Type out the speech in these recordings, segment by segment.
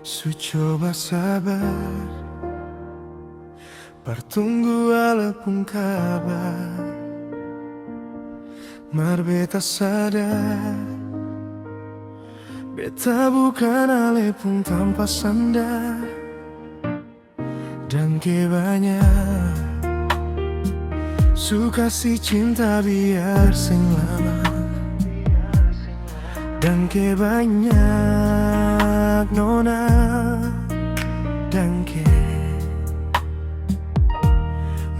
Su coba sabar, pertunggu walaupun kabar mar beta sadar, beta bukan ale pun tanpa sandar. Dan ke banyak suka si cinta biar sing lama. Dan ke banyak nona. Dan ke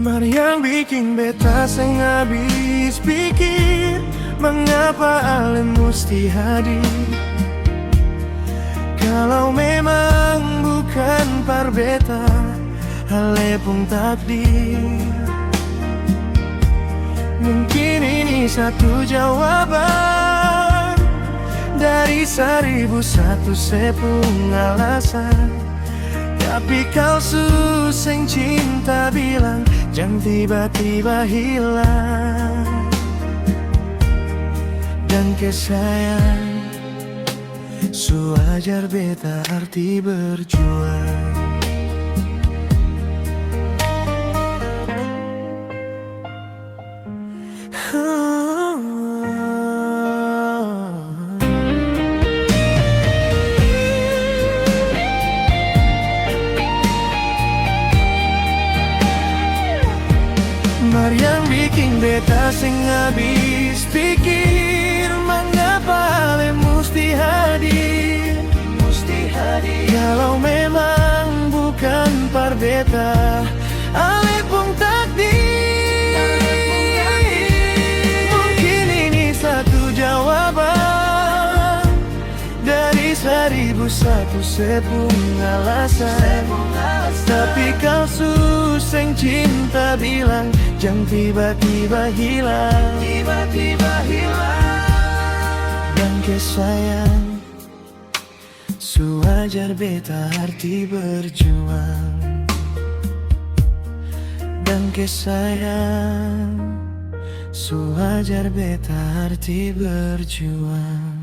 mar yang bikin beta sing habis pikir, mengapa ale musti hadir kalau memang bukan par beta, ale pun takdir. Mungkin ini satu jawaban dari 1001 sepung alasan. Tapi kau suseng cinta bilang jangan tiba-tiba hilang. Dan kesayang su ajar beta arti berjuang. Mar yang bikin beta sing habis pikir, mengapa ale musti hadir kalau memang bukan par beta, ale pun takdir. Mungkin ini satu jawaban dari 1001 sepung alasan. Tapi kau suseng cinta bilang jangan tiba-tiba hilang. Dan kesayang su ajar beta arti berjuang. Dan kesayang su ajar beta arti berjuang.